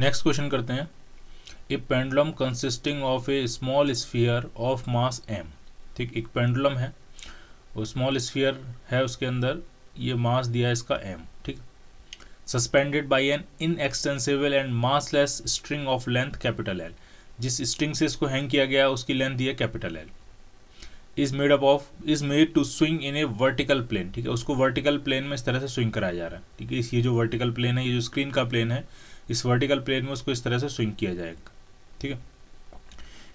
Next question करते हैं। A pendulum consisting of a small sphere of mass m, ठीक, एक पेंडुलम है, वो स्मॉल स्फीयर है, उसके अंदर ये मास दिया है इसका m, ठीक, suspended by an inextensible and massless string of length capital L, जिस स्ट्रिंग से इसको हैंग किया गया है उसकी लेंथ दी है capital L, is made to swing in a vertical plane, ठीक है, उसको वर्टिकल प्लेन में इस तरह से स्विंग कराया जा रहा है, ठीक है, ये जो वर्टिकल प्लेन है, ये जो स्क्रीन का प्लेन है, इस वर्टिकल प्लेन में उसको इस तरह से स्विंग किया जाएगा, ठीक है।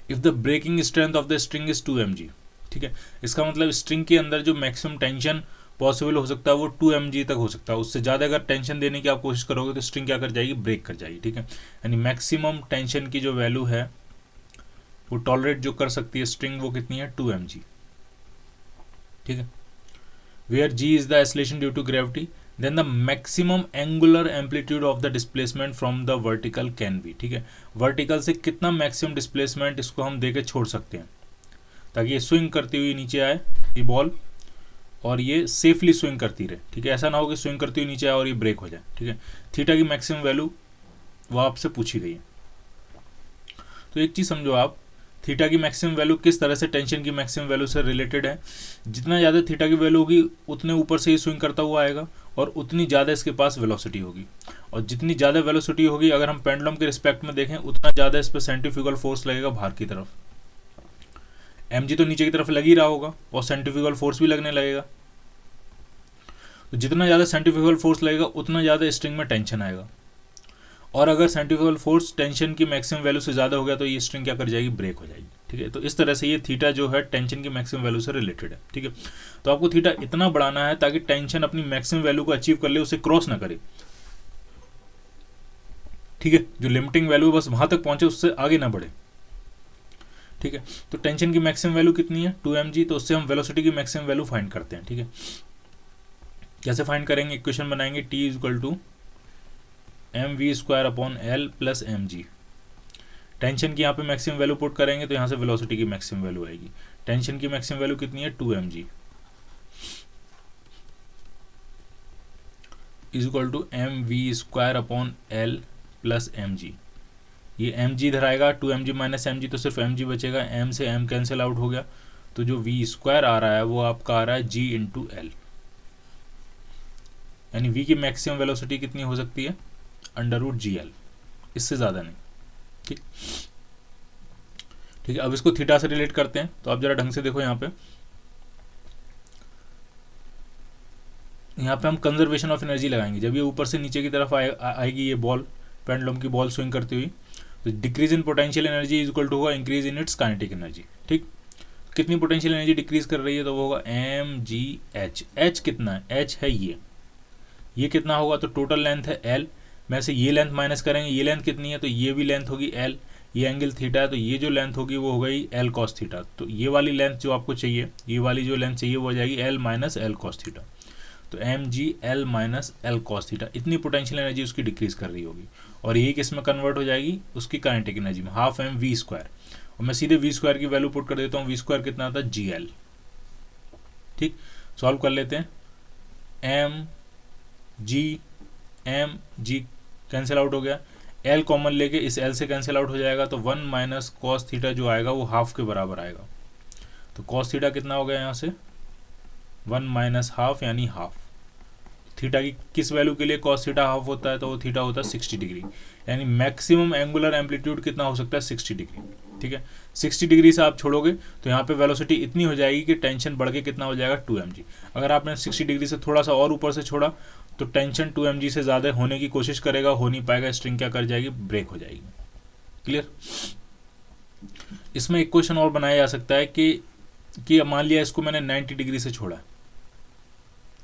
If the breaking strength of the string is 2 mg, ठीक है, इसका मतलब स्ट्रिंग के अंदर जो मैक्सिमम टेंशन पॉसिबल हो सकता है वो 2 mg तक हो सकता है, उससे ज़्यादा अगर टेंशन देने की आप कोशिश करोगे तो स्ट्रिंग क्या कर जाएगी, ब्रेक कर जाएगी, ठीक है। यानी मैक्सिमम टेंशन की जो वैल्यू है वो टॉलरेट जो कर सकती है स्ट्रिंग वो कितनी है, 2 mg, ठीक है। Where g is the acceleration due to gravity, then the maximum angular amplitude of the displacement from the vertical can be, ठीक है, वर्टिकल से कितना मैक्सिमम डिस्प्लेसमेंट इसको हम दे के छोड़ सकते हैं ताकि ये स्विंग करती हुई नीचे आए ये बॉल और ये सेफली स्विंग करती रहे, ठीक है, ऐसा ना हो कि स्विंग करती हुई नीचे आए और ये ब्रेक हो जाए, ठीक है। थीटा की मैक्सिमम वैल्यू वो आपसे पूछी गई है। तो एक चीज़ समझो आप, थीटा की मैक्सिमम वैल्यू किस तरह से टेंशन की मैक्सिमम वैल्यू से रिलेटेड है, जितना ज़्यादा थीटा की वैल्यू होगी उतने ऊपर से ही स्विंग करता हुआ आएगा और उतनी ज़्यादा इसके पास वेलोसिटी होगी, और जितनी ज़्यादा वेलोसिटी होगी अगर हम पेंडुलम के रिस्पेक्ट में देखें उतना ज़्यादा इस पर सेंट्रीफ्यूगल फोर्स लगेगा बाहर की तरफ, mg तो नीचे की तरफ लग ही रहा होगा और सेंट्रीफ्यूगल फोर्स भी लगने लगेगा, तो जितना ज़्यादा सेंट्रीफ्यूगल फोर्स लगेगा उतना ज़्यादा स्ट्रिंग में टेंशन आएगा, और अगर सेंट्रीफ्यूगल फोर्स टेंशन की मैक्सिमम वैल्यू से ज़्यादा हो गया तो ये स्ट्रिंग क्या कर जाएगी, ब्रेक हो जाएगी, ठीक है। तो इस तरह से ये थीटा जो है टेंशन की मैक्सिमम वैल्यू से रिलेटेड है, ठीक है। तो आपको थीटा इतना बढ़ाना है ताकि टेंशन अपनी मैक्सिमम वैल्यू को अचीव कर ले, उसे क्रॉस ना करे, ठीक है, जो लिमिटिंग वैल्यू बस वहां तक पहुंचे उससे आगे ना बढ़े, ठीक है। तो टेंशन की मैक्सिमम वैल्यू कितनी है, 2 mg, तो उससे हम वेलोसिटी की मैक्सिमम वैल्यू फाइंड करते हैं, ठीक है। कैसे फाइंड करेंगे, इक्वेशन बनाएंगे, t is equal to mv² upon l plus mg, tension की यहाँ पे मैक्सिमम वैल्यू पुट करेंगे तो यहाँ से वेलोसिटी की मैक्सिमम वैल्यू आएगी, टेंशन की मैक्सिमम वैल्यू कितनी है, 2 mg is equal to mv² upon l plus mg, ये mg इधर आएगा, 2 mg माइनस mg तो सिर्फ mg बचेगा, m से m कैंसिल आउट हो गया, तो जो v² आ रहा है वो आपका आ रहा है g इंटू एल, यानी v की मैक्सिमम वेलोसिटी कितनी हो सकती है, √gl, इससे ज़्यादा नहीं, ठीक, ठीक है। अब इसको थीटा से रिलेट करते हैं, तो आप जरा ढंग से देखो, यहाँ पे हम कंजर्वेशन ऑफ एनर्जी लगाएंगे, जब ये ऊपर से नीचे की तरफ आएगी ये बॉल, पेंडुलम की बॉल स्विंग करती हुई, तो decrease in potential energy is equal to होगा increase in its kinetic energy, ठीक, कितनी पोटेंशियल एनर्जी डिक्रीज कर रही है, तो वो होगा mgh, h कितना है, h है ये कितना होगा, तो टोटल लेंथ है l, में से ये लेंथ माइनस करेंगे, ये लेंथ कितनी है, तो ये भी लेंथ होगी l, ये एंगल थीटा है तो ये जो लेंथ होगी वो हो गई l cos थीटा, तो ये वाली लेंथ जो आपको चाहिए, ये वाली जो लेंथ चाहिए वो हो जाएगी l minus l cos theta, तो mg l minus l cos theta, इतनी पोटेंशियल एनर्जी उसकी डिक्रीज कर रही होगी, और यही किस में कन्वर्ट हो जाएगी, उसकी काइनेटिक एनर्जी में, हाफ mv², और मैं सीधे v² की वैल्यू पुट कर देता हूँ, v² कितना आता है, gl, ठीक, सॉल्व कर लेते हैं, mg कैंसिल आउट हो गया, l कॉमन लेके इस l से कैंसिल आउट हो जाएगा, तो 1 माइनस कॉस थीटा जो आएगा वो हाफ के बराबर आएगा, तो कॉस थीटा कितना हो गया यहाँ से, 1 माइनस हाफ यानी हाफ, थीटा की किस वैल्यू के लिए कॉस थीटा हाफ होता है, तो वो थीटा होता है 60 डिग्री, यानी मैक्सिमम एंगुलर एम्पलीट्यूड कितना हो सकता है, 60 डिग्री, ठीक है। 60 डिग्री से आप छोड़ोगे तो यहाँ पे वेलोसिटी इतनी हो जाएगी कि टेंशन बढ़ के कितना हो जाएगा, 2 mg, अगर आपने 60 डिग्री से थोड़ा सा और ऊपर से छोड़ा तो टेंशन 2 mg से ज़्यादा होने की कोशिश करेगा, हो नहीं पाएगा, स्ट्रिंग क्या कर जाएगी, ब्रेक हो जाएगी, क्लियर। इसमें एक क्वेश्चन और बनाया जा सकता है कि मान लिया इसको मैंने 90 डिग्री से छोड़ा,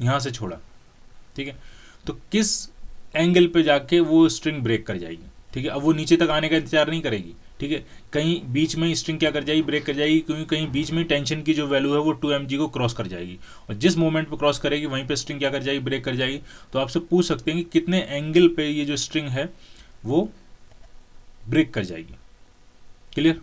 यहाँ से छोड़ा, ठीक है, तो किस एंगल पे जाके वो स्ट्रिंग ब्रेक कर जाएगी, ठीक है। अब वो नीचे तक आने का इंतजार नहीं करेगी, ठीक है, कहीं बीच में ही स्ट्रिंग क्या कर जाएगी, ब्रेक कर जाएगी, क्योंकि कहीं बीच में टेंशन की जो वैल्यू है वो 2 mg को क्रॉस कर जाएगी, और जिस मोमेंट पे क्रॉस करेगी वहीं पे स्ट्रिंग क्या कर जाएगी, ब्रेक कर जाएगी। तो आपसे पूछ सकते हैं कि कितने एंगल पे ये जो स्ट्रिंग है वो ब्रेक कर जाएगी, क्लियर।